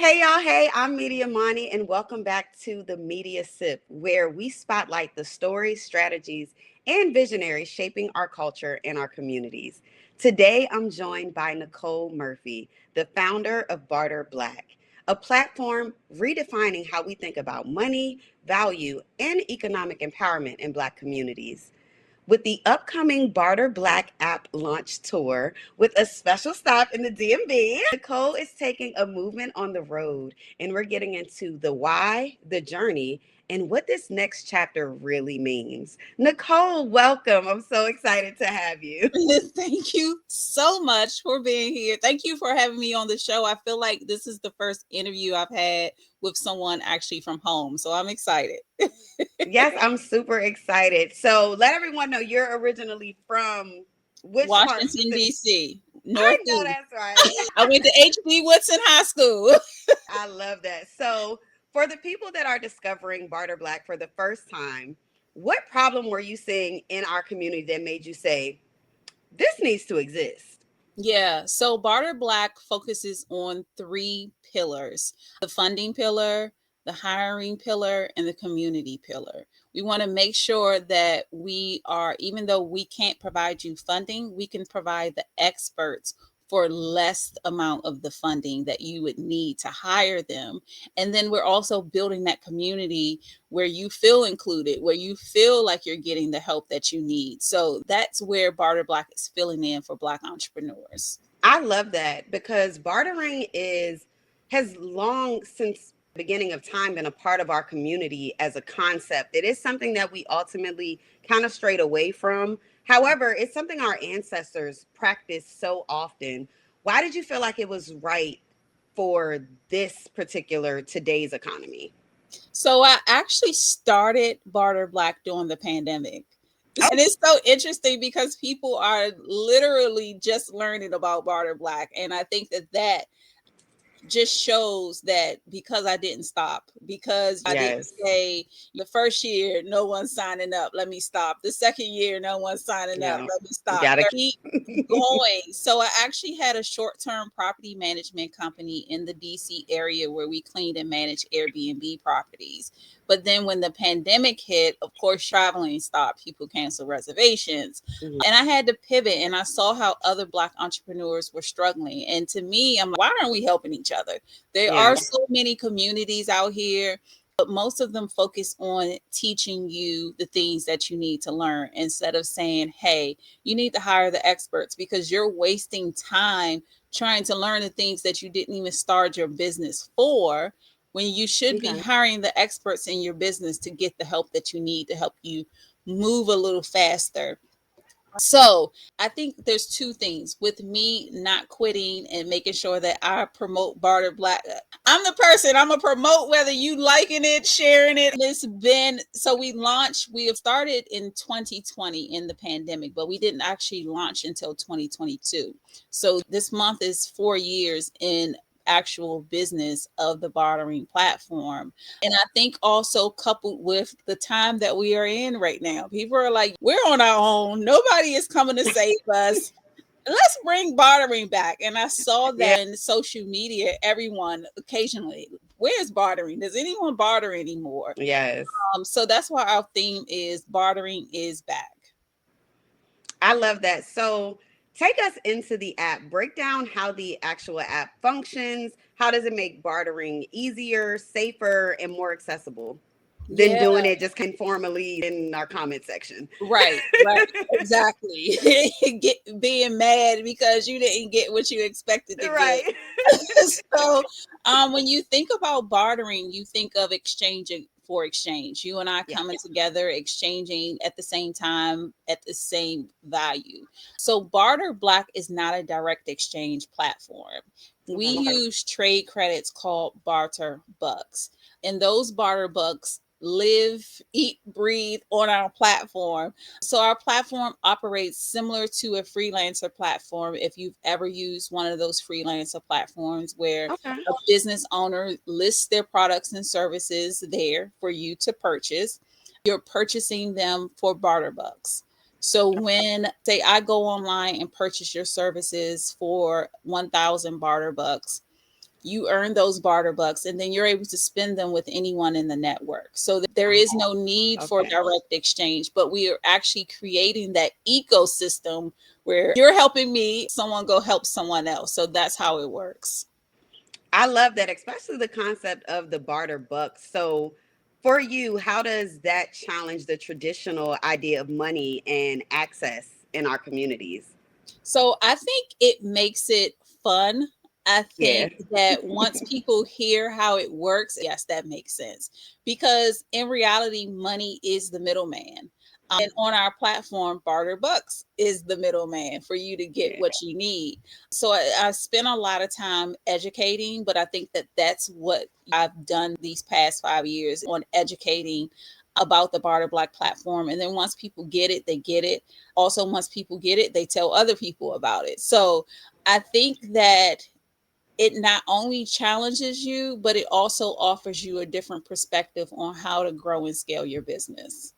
Hey y'all, hey, I'm Media Moni, and welcome back to the Media Sip, where we spotlight the stories, strategies, and visionaries shaping our culture and our communities. Today, I'm joined by Nicole Murphy, the founder of Barter Black, a platform redefining how we think about money, value, and economic empowerment in Black communities. With the upcoming Barter Black app launch tour with a special stop in the DMV, Nicole is taking a movement on the road, and we're getting into the why, the journey, and what this next chapter really means. Nicole, welcome. I'm so excited to have you. Thank you so much for being here. Thank you for having me on the show. I feel like this is the first interview I've had with someone actually from home. So I'm excited. Yes, I'm super excited. So let everyone know you're originally from which part Washington, specific? D.C., I know Northeast. that's right. I went to H.B. Woodson High School. I love that. So, for the people that are discovering Barter Black for the first time, what problem were you seeing in our community that made you say, this needs to exist? Yeah. So Barter Black focuses on three pillars: the funding pillar, the hiring pillar, and the community pillar. We want to make sure that we are, even though we can't provide you funding, we can provide the experts for less amount of the funding that you would need to hire them. And then we're also building that community where you feel included, where you feel like you're getting the help that you need. So that's where Barter Black is filling in for Black entrepreneurs. I love that because bartering is has long since the beginning of time been a part of our community as a concept. It is something that we ultimately kind of strayed away from. However, it's something our ancestors practiced so often. Why did you feel like it was right for this particular today's economy? So I actually started Barter Black during the pandemic. And it's so interesting because people are literally just learning about Barter Black. And I think that just shows that because I didn't stop, because I didn't Yes. say the first year, no one's signing up, let me stop. The second year, no one's signing up, Yeah. let me You stop. gotta Keep going. So I actually had a short term property management company in the DC area where we cleaned and managed Airbnb properties. But then when the pandemic hit, of course, traveling stopped, people canceled reservations. Mhm. And I had to pivot, and I saw how other Black entrepreneurs were struggling. And to me, I'm like, why aren't we helping each other? There Yeah. are so many communities out here, but most of them focus on teaching you the things that you need to learn instead of saying, hey, you need to hire the experts, because you're wasting time trying to learn the things that you didn't even start your business for, when you should be Okay. hiring the experts in your business to get the help that you need to help you move a little faster. So I think there's two things with me not quitting and making sure that I promote Barter Black. I'm the person, I'm gonna promote whether you liking it, sharing it. It's been, so we have started in 2020 in the pandemic, but we didn't actually launch until 2022. So this month is 4 years in actual business of the bartering platform. And I think also coupled with the time that we are in right now, people are like, we're on our own. Nobody is coming to save us. Let's bring bartering back. And I saw Yeah. that in social media, everyone occasionally, where's bartering? Does anyone barter anymore? Yes. So that's why our theme is bartering is back. I love that. So take us into the app. Break down how the actual app functions. How does it make bartering easier, safer, and more accessible than Yeah, doing it just informally in our comment section? right, exactly. Get being mad because you didn't get what you expected to get. Right. So when you think about bartering, you think of exchanging for exchange. You and I Yeah. coming together, exchanging at the same time, at the same value. So Barter Black is not a direct exchange platform. We Okay. use trade credits called Barter Bucks. And those Barter Bucks live, eat, breathe on our platform. So our platform operates similar to a freelancer platform. If you've ever used one of those freelancer platforms where Okay. a business owner lists their products and services there for you to purchase, you're purchasing them for barter bucks. So when, say, I go online and purchase your services for 1,000 barter bucks, you earn those barter bucks, and then you're able to spend them with anyone in the network. So there is no need for Okay. direct exchange, but we are actually creating that ecosystem where you're helping me, someone go help someone else. So that's how it works. I love that, especially the concept of the barter bucks. So, for you, how does that challenge the traditional idea of money and access in our communities? So I think it makes it fun. I Yeah. think that once people hear how it works, yes, that makes sense. Because in reality, money is the middleman. And on our platform, Barter Bucks is the middleman for you to get Yeah. what you need. So I spent a lot of time educating, but I think that that's what I've done these past 5 years on educating about the Barter Black platform. And then once people get it, they get it. Also, once people get it, they tell other people about it. So I think that it not only challenges you, but it also offers you a different perspective on how to grow and scale your business.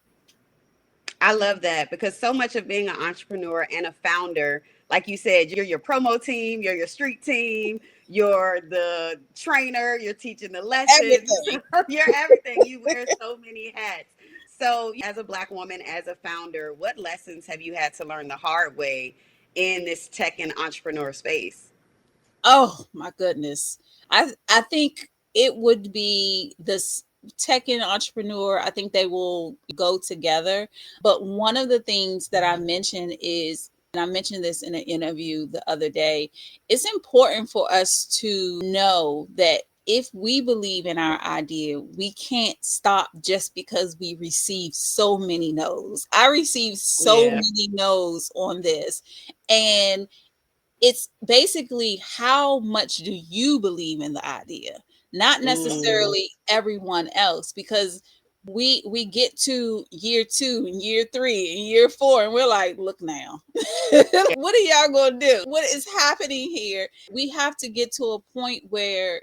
I love that because so much of being an entrepreneur and a founder, like you said, you're your promo team, you're your street team, you're the trainer, you're teaching the lessons, Everything. you're everything. You wear so many hats. So, as a Black woman, as a founder, what lessons have you had to learn the hard way in this tech and entrepreneur space? Oh my goodness. I think it would be this tech and entrepreneur. I think they will go together. But one of the things that I mentioned is, and I mentioned this in an interview the other day, it's important for us to know that if we believe in our idea, we can't stop just because we receive so many no's. I received so Yeah. many no's on this. And it's basically how much do you believe in the idea, not Mm, necessarily everyone else, because we get to year 2 and year 3 and year 4 and we're like, look now. What are y'all gonna do? What is happening here? We have to get to a point where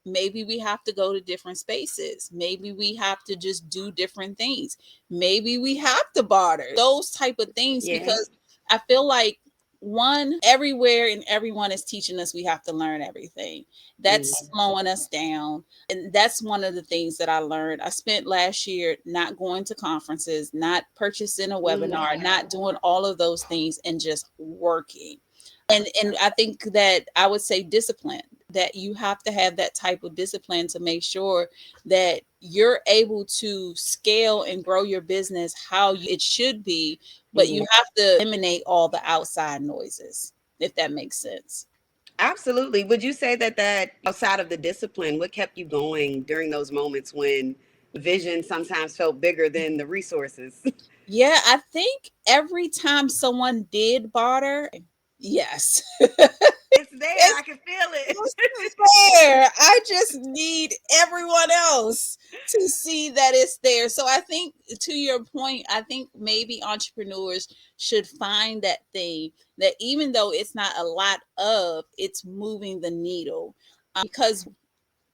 maybe we have to go to different spaces, maybe we have to just do different things, maybe we have to barter, those type of things, yeah. because I feel like one, everywhere and everyone is teaching us we have to learn everything. That's Mm, slowing us down. And that's one of the things that I learned. I spent last year not going to conferences, not purchasing a mm, webinar, not doing all of those things, and just working. And I think that I would say discipline, that you have to have that type of discipline to make sure that you're able to scale and grow your business how it should be, but you mm. have to eliminate all the outside noises, if that makes sense. Absolutely. Would you say that outside of the discipline, what kept you going during those moments when the vision sometimes felt bigger than the resources? Yeah, I think every time someone did barter, yes. It's there. I It's can feel it. just there. I just need everyone else to see that it's there. So I think, to your point, I think maybe entrepreneurs should find that thing that, even though it's not a lot of, it's moving the needle. Because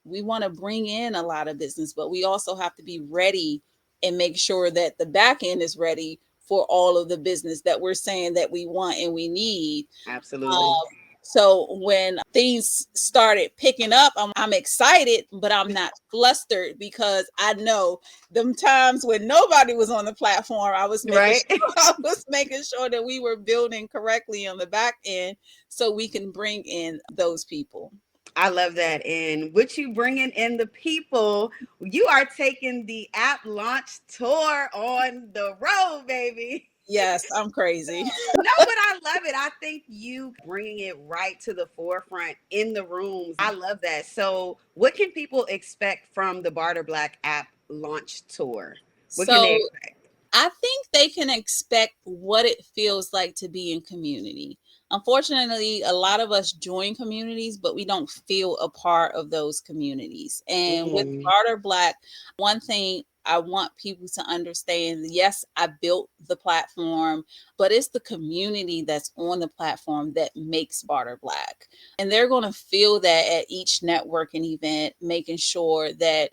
we want to bring in a lot of business, but we also have to be ready and make sure that the back end is ready for all of the business that we're saying that we want and we need. Absolutely. Um, so when things started picking up, I'm excited, but I'm not flustered, because I know them times when nobody was on the platform, I was making Right? sure I was making sure that we were building correctly on the back end so we can bring in those people. I love that. And with you bringing in the people, you are taking the app launch tour on the road, baby. Yes, I'm crazy. No, but I love it. I think you bringing it right to the forefront in the rooms. I love that. So, what can people expect from the Barter Black app launch tour? What can they So expect? I think they can expect what it feels like to be in community. Unfortunately, a lot of us join communities, but we don't feel a part of those communities. And with Mm, Barter Black, one thing I want people to understand, yes, I built the platform, but it's the community that's on the platform that makes Barter Black. And they're going to feel that at each networking event, making sure that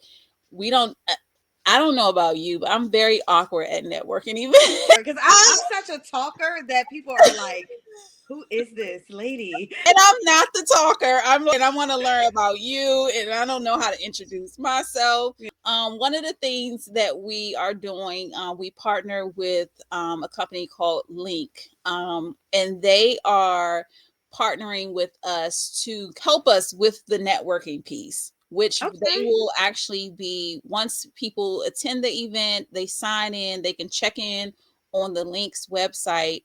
we don't, I don't know about you, but I'm very awkward at networking events. because I'm such a talker that people are like, Who is this lady? And I'm not the talker. I want to learn about you, and I don't know how to introduce myself. One of the things that we are doing, we partner with a company called Link, and they are partnering with us to help us with the networking piece. Which they Okay. will actually be, once people attend the event, they sign in, they can check in on the Link's website,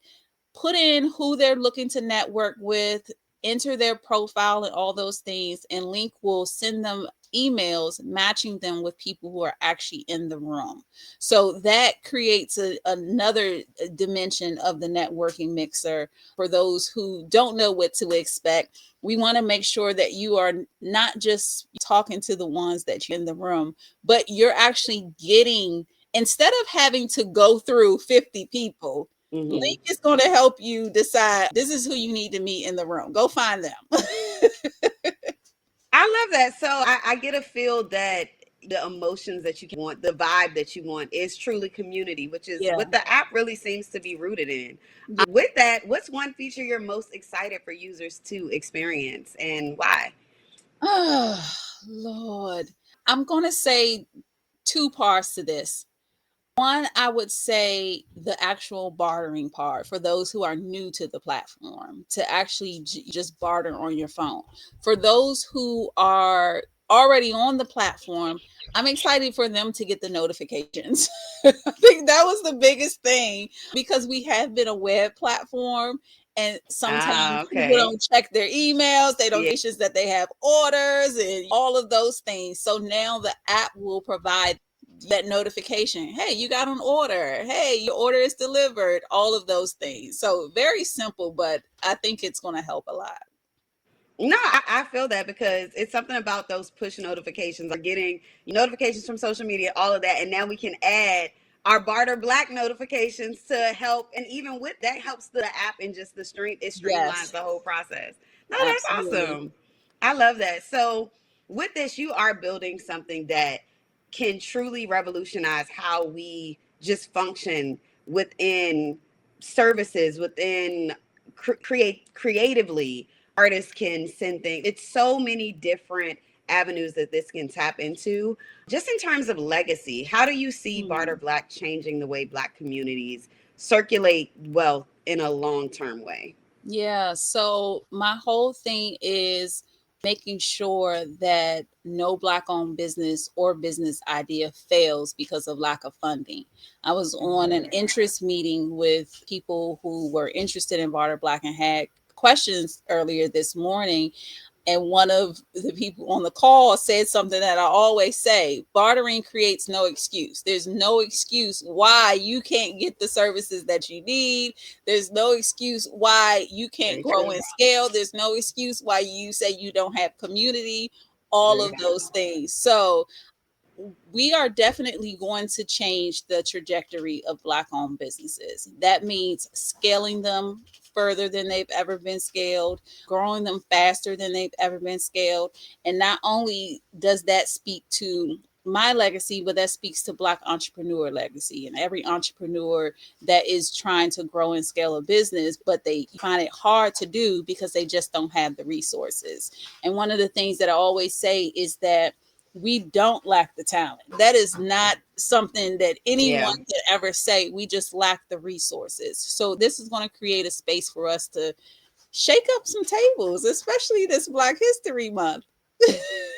put in who they're looking to network with, enter their profile and all those things, and Link will send them emails matching them with people who are actually in the room. So that creates another dimension of the networking mixer for those who don't know what to expect. We want to make sure that you are not just talking to the ones that you're in the room, but you're actually getting, instead of having to go through 50 people, Hmm. Link is going to help you decide this is who you need to meet in the room. Go find them. I love that. So I get a feel that the emotions that you want, the vibe that you want is truly community, which is Yeah. what the app really seems to be rooted in. Yeah. With that, what's one feature you're most excited for users to experience and why? Oh, Lord. I'm going to say two parts to this. One, I would say the actual bartering part for those who are new to the platform, to actually just barter on your phone. For those who are already on the platform, I'm excited for them to get the notifications. I think that was the biggest thing because we have been a web platform, and Ah, sometimes people okay. don't check their emails, they don't Yeah. that they have orders and all of those things. So now the app will provide that notification. Hey, you got an order. Hey, your order is delivered. All of those things. So very simple, but I think it's going to help a lot. No, I feel that because it's something about those push notifications or getting notifications from social media, all of that. And now we can add our Barter Black notifications to help. And even with that helps the app and just it streamlines Yes, the whole process. No, that's absolutely. awesome. I love that. So with this, you are building something that can truly revolutionize how we just function within services, within creatively. Artists can send things. It's so many different avenues that this can tap into. Just in terms of legacy, how do you see Barter Hmm. Black changing the way Black communities circulate wealth in a long term way? Yeah, so my whole thing is making sure that no Black owned business or business idea fails because of lack of funding. I was on an interest meeting with people who were interested in Barter Black and had questions earlier this morning, and one of the people on the call said something that I always say: bartering creates no excuse. There's no excuse why you can't get the services that you need. There's no excuse why you can't Very grow true. and scale. There's no excuse why you say you don't have community, all Very of true. those things. So we are definitely going to change the trajectory of Black owned businesses. That means scaling them further than they've ever been scaled, growing them faster than they've ever been scaled. And not only does that speak to my legacy, but that speaks to Black entrepreneur legacy and every entrepreneur that is trying to grow and scale a business, but they find it hard to do because they just don't have the resources. And one of the things that I always say is that we don't lack the talent. That is not something that anyone Yeah. could ever say. We just lack the resources. So this is going to create a space for us to shake up some tables, especially this Black History Month.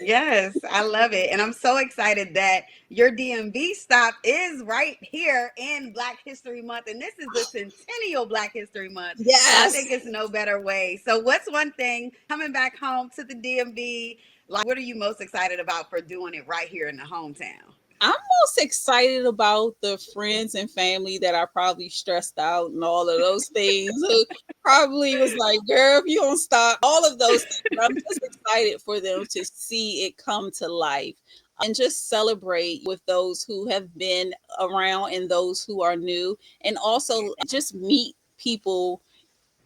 Yes, I love it. And I'm so excited that your DMV stop is right here in Black History Month. And this is the Centennial Black History Month. So I think Yes. it's no better way. So, what's one thing coming back home to the DMV? Like, what are you most excited about for doing it right here in the hometown? I'm most excited about the friends and family that are probably stressed out and all of those things. Who probably was like, girl, if you don't stop, all of those things. But I'm just excited for them to see it come to life and just celebrate with those who have been around and those who are new, and also just meet people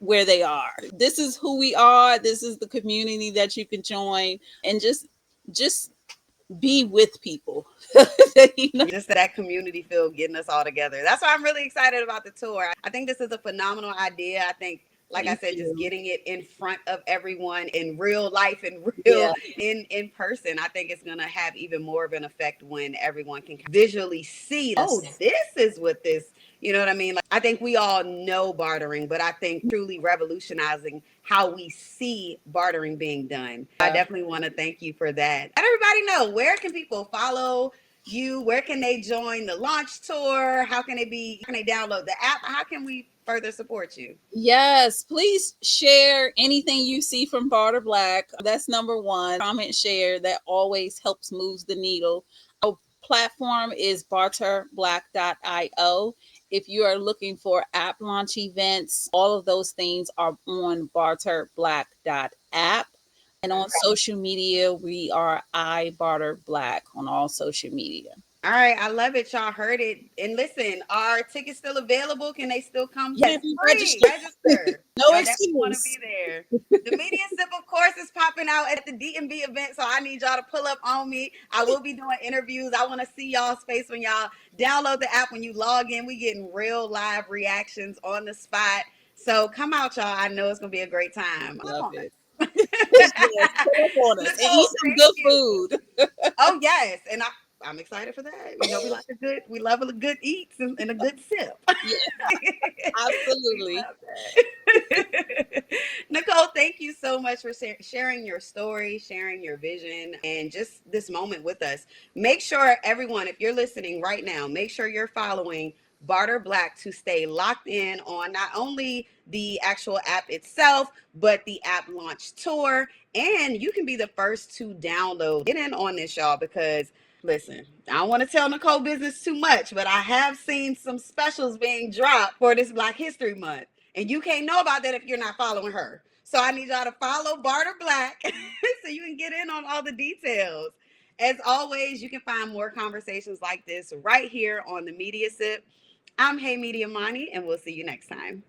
where they are. This is who we are. This is the community that you can join, and just be with people. you know? Just that community feel getting us all together. That's why I'm really excited about the tour. I think this is a phenomenal idea. I think like I Thank said, just you. getting it in front of everyone in real life and real Yeah. in person. I think it's gonna have even more of an effect when everyone can visually see, oh, Yes. this is what this, you know what I mean? Like, I think we all know bartering, but I think truly revolutionizing how we see bartering being done. I Yeah. definitely want to thank you for that. Let everybody know, where can people follow you? Where can they join the launch tour? How can they be? How can they download the app? How can we further support you? Yes, please share anything you see from Barter Black. That's number one. Comment, share. That always helps moves the needle. Our platform is barterblack.io. If you are looking for app launch events, all of those things are on barterblack.app. And on social media, we are iBarterBlack on all social media. All right, I love it. Y'all heard it. And listen, are tickets still available? Can they still come? Yeah, Yes, be free. registered. Register. No Y'all definitely want to be excuse. there. The media sip, of course, is popping out at the DMV event, so I need y'all to pull up on me. I will be doing interviews. I want to see y'all's face when y'all download the app. When you log in, we getting real live reactions on the spot. So come out, y'all. I know it's gonna be a great time. Pull up Love on it. us. Yes, pull up on us and eat Nicole, some thank good you. food. Oh yes, and I'm excited for that. You know, we love a good eats and a good sip. Yeah, We absolutely. love that. Nicole, thank you so much for sharing your story, sharing your vision, and just this moment with us. Make sure everyone, if you're listening right now, make sure you're following Barter Black to stay locked in on not only the actual app itself, but the app launch tour. And you can be the first to download. Get in on this, y'all, because listen, I don't want to tell Nicole business too much, but I have seen some specials being dropped for this Black History Month. And you can't know about that if you're not following her. So I need y'all to follow Barter Black so you can get in on all the details. As always, you can find more conversations like this right here on the Media Sip. I'm Hey Media Moni, and we'll see you next time.